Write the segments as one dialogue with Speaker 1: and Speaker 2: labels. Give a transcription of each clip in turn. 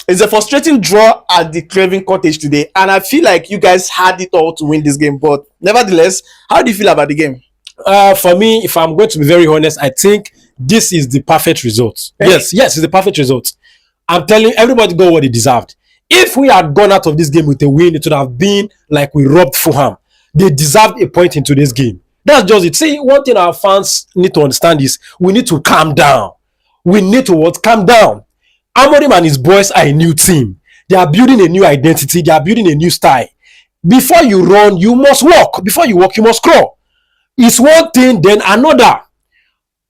Speaker 1: It's a frustrating draw at the Craven Cottage today, and I feel like you guys had it all to win this game. But nevertheless, how do you feel about the game?
Speaker 2: For me, if I'm going to be very honest, I think this is the perfect result. Yes, it's the perfect result. I'm telling you, everybody got what they deserved. If we had gone out of this game with a win, it would have been like we robbed Fulham. They deserved a point in today's game. That's just it. See, one thing our fans need to understand is we need to calm down. We need to calm down. Amorim and his boys are a new team. They are building a new identity. They are building a new style. Before you run, you must walk. Before you walk, you must crawl. It's one thing, then another.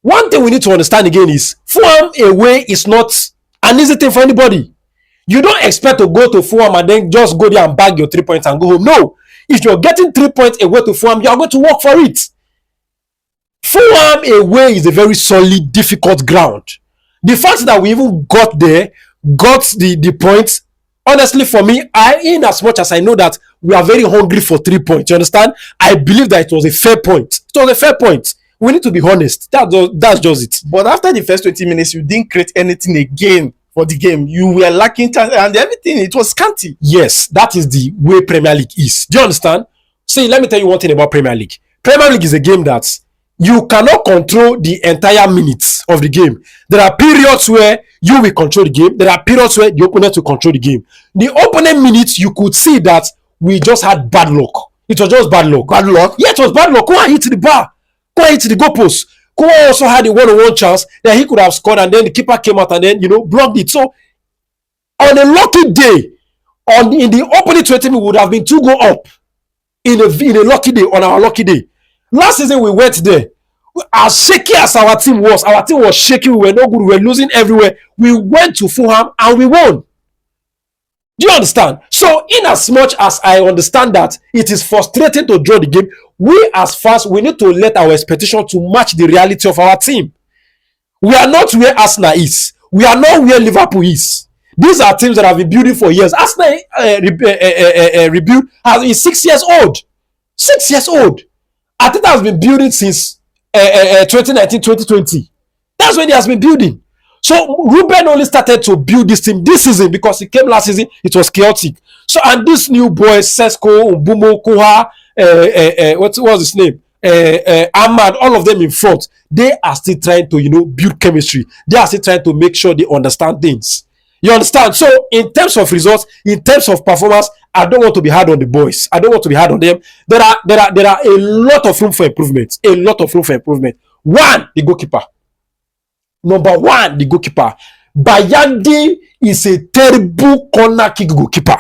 Speaker 2: One thing we need to understand again is Fulham away is not an easy thing for anybody. You don't expect to go to Fulham and then just go there and bag your 3 points and go home. No. If you're getting 3 points away to Fulham, you are going to work for it. Fulham away is a very solid, difficult ground. The fact that we even got there, got the points, honestly, for me, in as much as I know that we are very hungry for 3 points, you understand? I believe that it was a fair point. It was a fair point. We need to be honest. That's just it.
Speaker 1: But after the first 20 minutes, you didn't create anything again for the game. You were lacking chance and everything. It was scanty.
Speaker 2: Yes, that is the way Premier League is. Do you understand? See, let me tell you one thing about Premier League. Premier League is a game that you cannot control the entire minutes of the game. There are periods where you will control the game. There are periods where the opponent will control the game. The opponent minutes, you could see that we just had bad luck. It was just bad luck.
Speaker 1: Bad luck?
Speaker 2: Yeah, it was bad luck. Kua hit the bar. Kua hit the goalpost. Kua also had a one-on-one chance that he could have scored, and then the keeper came out and then, blocked it. So, on a lucky day, in the opening 20 minutes, would have been 2 goals up. In a lucky day, on our lucky day. Last season, we went there. As shaky as our team was shaky. We were no good. We were losing everywhere. We went to Fulham and we won. Do you understand? So, in as much as I understand that it is frustrating to draw the game, we as fans, we need to let our expectation to match the reality of our team. We are not where Arsenal is. We are not where Liverpool is. These are teams that have been building for years. Arsenal rebuild is 6 years old. 6 years old. I think that has been building since 2019, 2020. That's when he has been building. So Ruben only started to build this team this season because he came last season. It was chaotic. So and these new boys, Sesko, Mbumo, Koha, what's his name? Ahmad, all of them in front. They are still trying to build chemistry. They are still trying to make sure they understand things. You understand? So in terms of results, in terms of performance, I don't want to be hard on the boys. I don't want to be hard on them. There are a lot of room for improvement. A lot of room for improvement. One, the goalkeeper. Number one, the goalkeeper. Bayandi is a terrible corner kick goalkeeper.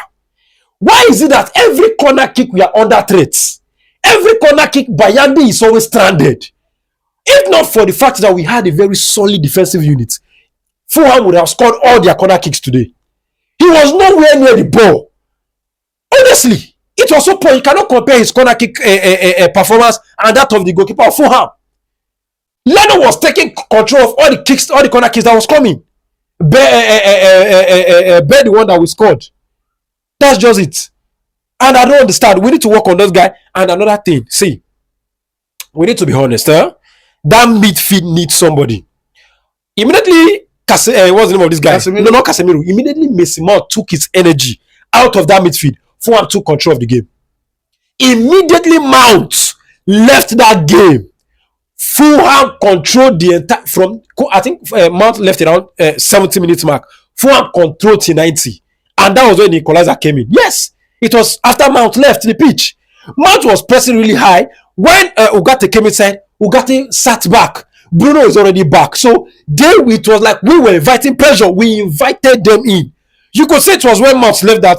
Speaker 2: Why is it that every corner kick we are under threats? Every corner kick, Bayandi is always stranded. If not for the fact that we had a very solid defensive unit, Fulham would have scored all their corner kicks today. He was nowhere near the ball. Honestly, it was so poor. You cannot compare his corner kick performance and that of the goalkeeper of Fulham. Leno was taking control of all the corner kicks that was coming. Bear the one that we scored. That's just it. And I don't understand. We need to work on those guys. And another thing, see, we need to be honest. That midfield needs somebody. Immediately, what's the name of this guy?
Speaker 1: Casemiro.
Speaker 2: No, not Casemiro. Immediately, Messi took his energy out of that midfield. Fulham took control of the game. Immediately, Mount left that game. Fulham controlled the entire from. I think Mount left around 70 minutes mark. Fulham controlled till 90, and that was when the equalizer came in. Yes, it was after Mount left the pitch. Mount was pressing really high. When Ugarte came inside, Ugarte sat back. Bruno is already back. So it was like we were inviting pressure. We invited them in. You could say it was when Mount left that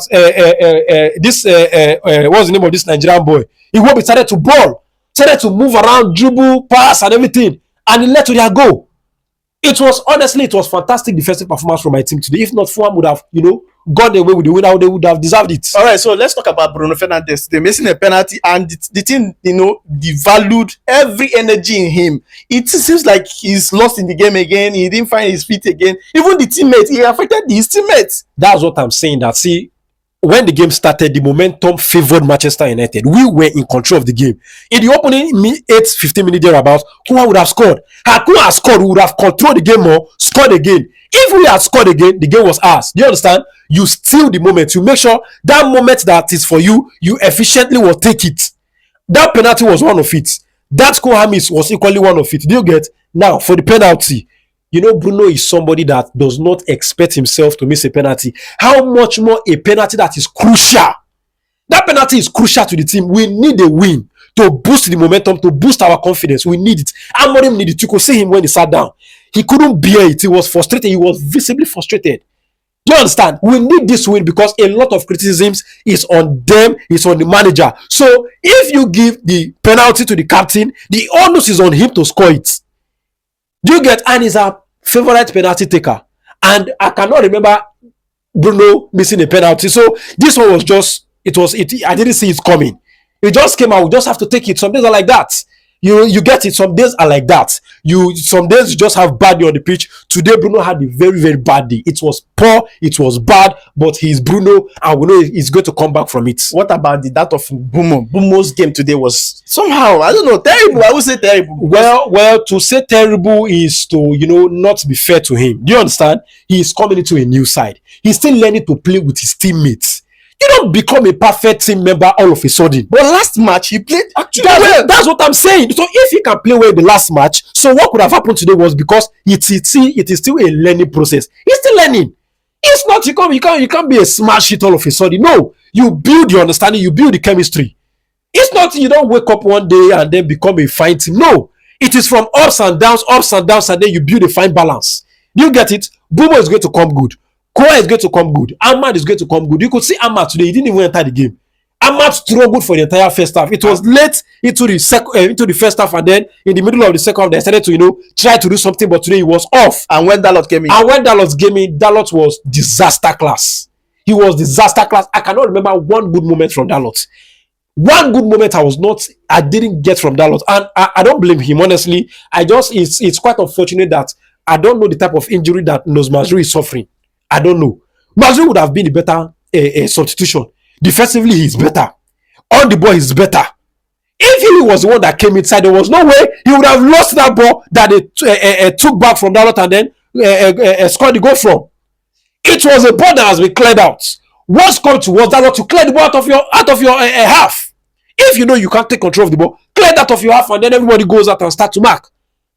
Speaker 2: what's the name of this Nigerian boy? He won't be started to ball. Started to move around, dribble, pass, and everything, and it led to their goal. It was fantastic defensive performance from my team today. If not, Fulham would have, gone away with the winner. They would have deserved it.
Speaker 1: All right, so let's talk about Bruno Fernandes. They're missing a penalty, and the team, devalued every energy in him. It seems like he's lost in the game again. He didn't find his feet again. Even the teammates, he affected his teammates.
Speaker 2: That's what I'm saying. That see. When the game started, the momentum favored Manchester United. We were in control of the game. In the opening 15 minutes thereabouts, Kua would have scored. Had Kua scored, we would have controlled the game more, scored again. If we had scored again, the game was ours. Do you understand? You steal the moment. You make sure that moment that is for you, you efficiently will take it. That penalty was one of it. That Kohamis was equally one of it. Do you get? Now, for the penalty, Bruno is somebody that does not expect himself to miss a penalty. How much more a penalty that is crucial? That penalty is crucial to the team. We need a win to boost the momentum, to boost our confidence. We need it. Amorim needed it. You could see him when he sat down. He couldn't bear it. He was frustrated. He was visibly frustrated. Do you understand? We need this win because a lot of criticisms is on them, it's on the manager. So if you give the penalty to the captain, the onus is on him to score it. Do you get? And he's a favorite penalty taker. And I cannot remember Bruno missing a penalty. So this one was just, I didn't see it coming. It just came out. We just have to take it. Some days are like that. You get it. Some days are like that. Some days you just have bad day on the pitch. Today Bruno had a very, very bad day. It was poor, it was bad, but he's Bruno and we know he's going to come back from it.
Speaker 1: What about that of Bumo? Bumo's game today was somehow, I don't know, terrible. I would say terrible.
Speaker 2: Well, to say terrible is to, not be fair to him. Do you understand? He's coming into a new side. He's still learning to play with his teammates. You don't become a perfect team member all of a sudden.
Speaker 1: But last match, he played actually well.
Speaker 2: That's what I'm saying. So if he can play well in the last match, so what could have happened today was because it is still a learning process. He's still learning. It's not, you can't be a smash hit all of a sudden. No, you build your understanding, you build the chemistry. It's not, you don't wake up one day and then become a fine team. No, it is from ups and downs, and then you build a fine balance. You get it? Bumo is going to come good. Koa is going to come good. Ahmad is going to come good. You could see Ahmad today. He didn't even enter the game. Ahmad struggled for the entire first half. It was late into the first half, and then in the middle of the second half, they started to try to do something. But today he was off.
Speaker 1: And when Dalot came in,
Speaker 2: Dalot was disaster class. He was disaster class. I cannot remember one good moment from Dalot. One good moment I didn't get from Dalot, and I don't blame him honestly. It's quite unfortunate that I don't know the type of injury that Mazrui is suffering. I don't know. Mazrui would have been a better substitution. Defensively, he's better. On the ball, he's better. If he was the one that came inside, there was no way he would have lost that ball that they took back from Dalot and then scored the goal from. It was a ball that has been cleared out. What's come to was Dalot to clear the ball out of your half. If you can't take control of the ball, clear that of your half, and then everybody goes out and start to mark.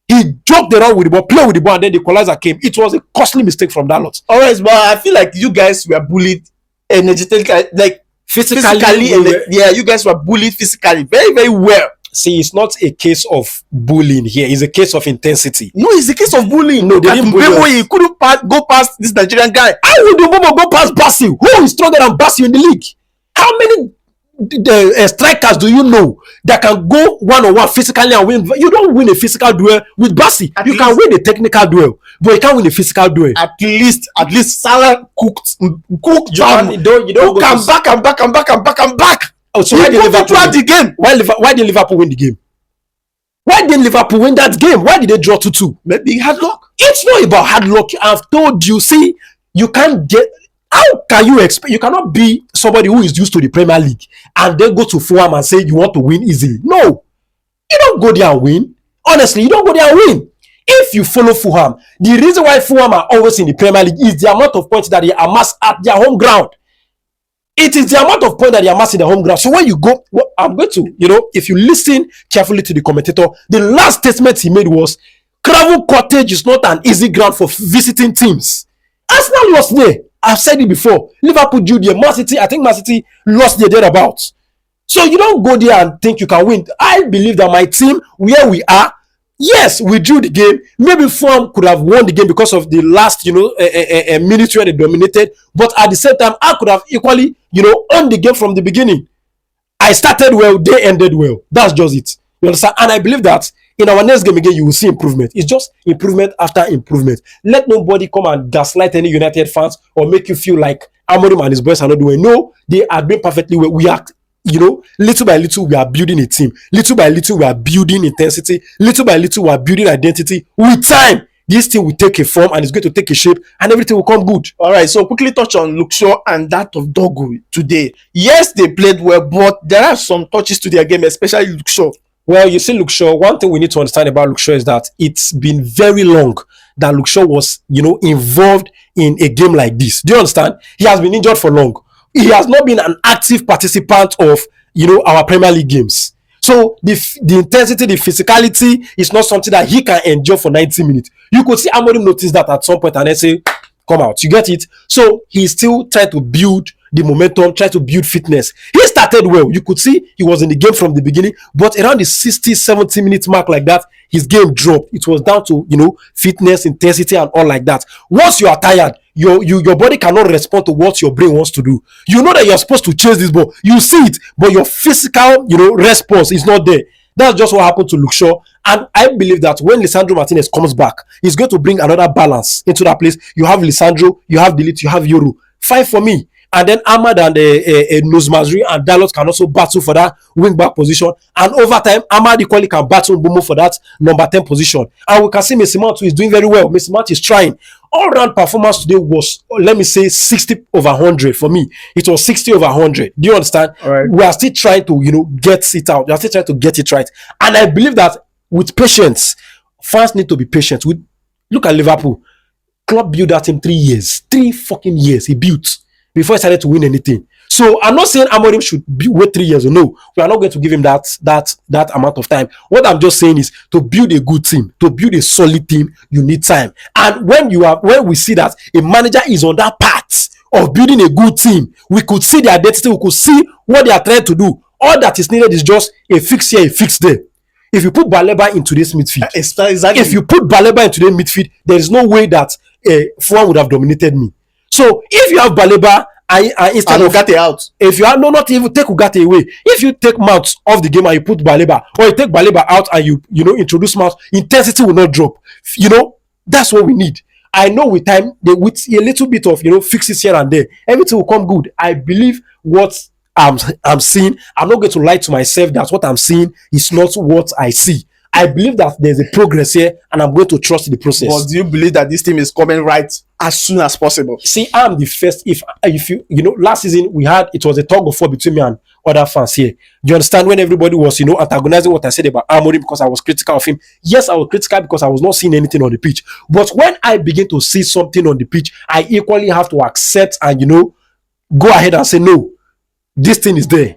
Speaker 2: He joked around with the ball, played with the ball, and then the equalizer came. It was a costly mistake from Dalot.
Speaker 1: Alright, but I feel like you guys were bullied energetically, like physically. You guys were bullied physically very, very well.
Speaker 2: See, it's not a case of bullying here. It's a case of intensity.
Speaker 1: No, it's a case of bullying. No, they didn't bully. He couldn't go past this Nigerian guy.
Speaker 2: How would Obinna go past Basil? Who is stronger than Basil in the league? How many strikers do you know that can go one-on-one physically and win? You don't win a physical duel with Basil. You can win a technical duel, but you can't win a physical duel.
Speaker 1: At least Salah cooked. You don't come back and back.
Speaker 2: Oh, so why did Liverpool win the game? Why did Liverpool win the game? Why did Liverpool win that game? Why did they draw 2-2?
Speaker 1: Maybe hard luck.
Speaker 2: It's not about hard luck. I've told you. See, you can't get. How can you expect? You cannot be somebody who is used to the Premier League and then go to Fulham and say you want to win easily. No, you don't go there and win. Honestly, you don't go there and win. If you follow Fulham, the reason why Fulham are always in the Premier League is the amount of points that they amass at their home ground. It is the amount of points that they amass in their home ground. So when you go, I'm going to, if you listen carefully to the commentator, the last statement he made was, Craven Cottage is not an easy ground for visiting teams. Arsenal lost there. I've said it before. Liverpool drew there. I think Man City lost there thereabouts. So you don't go there and think you can win. I believe that my team, where we are, yes, we drew the game. Maybe Fulham could have won the game because of the last, minute where they dominated. But at the same time, I could have equally, won the game from the beginning. I started well, they ended well. That's just it. You understand? And I believe that in our next game again, you will see improvement. It's just improvement after improvement. Let nobody come and gaslight any United fans or make you feel like Amorim and his boys are not doing. No, they are doing perfectly well. We are, little by little, we are building a team. Little by little, we are building intensity. Little by little, we are building identity. With time, this thing will take a form and it's going to take a shape and everything will come good.
Speaker 1: All right, so quickly touch on Luke Shaw and that of Dogu today. Yes, they played well, but there are some touches to their game, especially Luke Shaw.
Speaker 2: Well, you see, Luke Shaw, one thing we need to understand about Luke Shaw is that it's been very long that Luke Shaw was, involved in a game like this. Do you understand? He has been injured for long. He has not been an active participant of, our Premier League games. So the intensity, the physicality is not something that he can endure for 90 minutes. You could see Amorim notice that at some point and then say, come out. You get it? So he's still trying to build the momentum, try to build fitness. He started well. You could see he was in the game from the beginning, but around the 60, 70 minute mark like that, his game dropped. It was down to, fitness, intensity, and all like that. Once you are tired, your body cannot respond to what your brain wants to do. You know that you're supposed to chase this ball. You see it, but your physical, response is not there. That's just what happened to Luke Shaw. And I believe that when Lisandro Martinez comes back, he's going to bring another balance into that place. You have Lisandro, you have Delete, you have Yoru. Fine for me. And then Ahmad and Nozmazri and Dalot can also battle for that wing back position. And over time, Ahmad equally can battle Mbumo for that number 10 position. And we can see Mason Mount, who is doing very well. Mason Mount is trying. All-round performance today was, let me say, 60 over 100 for me. It was 60 over 100. Do you understand?
Speaker 1: Right.
Speaker 2: We are still trying to, get it out. We are still trying to get it right. And I believe that with patience, fans need to be patient. Look at Liverpool. Klopp built that team 3 years. 3 fucking years he built before he started to win anything. So I'm not saying Amorim should wait 3 years. No, we are not going to give him that amount of time. What I'm just saying is, to build a good team, to build a solid team, you need time. And when we see that a manager is on that path of building a good team, we could see the identity, we could see what they are trying to do. All that is needed is just a fix here, a fix there. If you put Baleba into this midfield,
Speaker 1: exactly.
Speaker 2: If you put Baleba into the midfield, there is no way that Fulham would have dominated me. So if you have Baleba instead of
Speaker 1: Ugarte out,
Speaker 2: if you have not even take Ugarte away, if you take Mount off the game and you put Baleba, or you take Baleba out and you introduce Mount, intensity will not drop. That's what we need. I know with time, with a little bit of fixes here and there, everything will come good. I believe what I'm seeing. I'm not going to lie to myself that what I'm seeing is not what I see. I believe that there's a progress here, and I'm going to trust the process.
Speaker 1: But do you believe that this team is coming right as soon as possible?
Speaker 2: See, I'm the first. If last season it was a tug of war between me and other fans here. You understand, when everybody was antagonizing what I said about Amorim because I was critical of him. Yes, I was critical because I was not seeing anything on the pitch. But when I begin to see something on the pitch, I equally have to accept and go ahead and say no. This thing is there.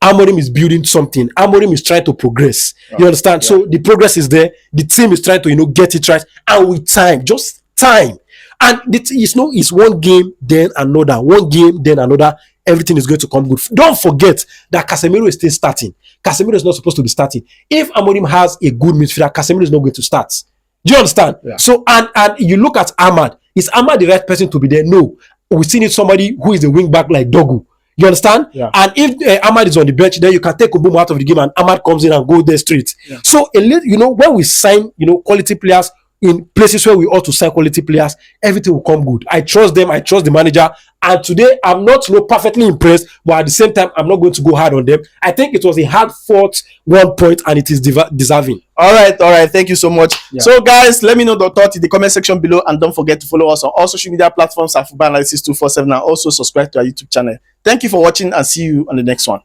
Speaker 2: Amorim is building something. Amorim is trying to progress. You understand? Yeah. So the progress is there. The team is trying to, get it right. And with time, just time. And it's one game, then another. One game, then another. Everything is going to come good. Don't forget that Casemiro is still starting. Casemiro is not supposed to be starting. If Amorim has a good midfielder, Casemiro is not going to start. Do you understand? Yeah. So, and you look at Ahmad. Is Ahmad the right person to be there? No. We still need somebody who is a wing back like Dogu. You understand? Yeah. And if Ahmad is on the bench, then you can take Obinna out of the game and Ahmad comes in and go there straight. Yeah. So, when we sign, quality players in places where we ought to sign quality players, everything will come good. I trust them. I trust the manager. And today, I'm not perfectly impressed, but at the same time, I'm not going to go hard on them. I think it was a hard-fought 1 point, and it is deserving.
Speaker 1: All right. Thank you so much. Yeah. So, guys, let me know your thoughts in the comment section below, and don't forget to follow us on all social media platforms at Football Analysis 247, and also subscribe to our YouTube channel. Thank you for watching, and see you on the next one.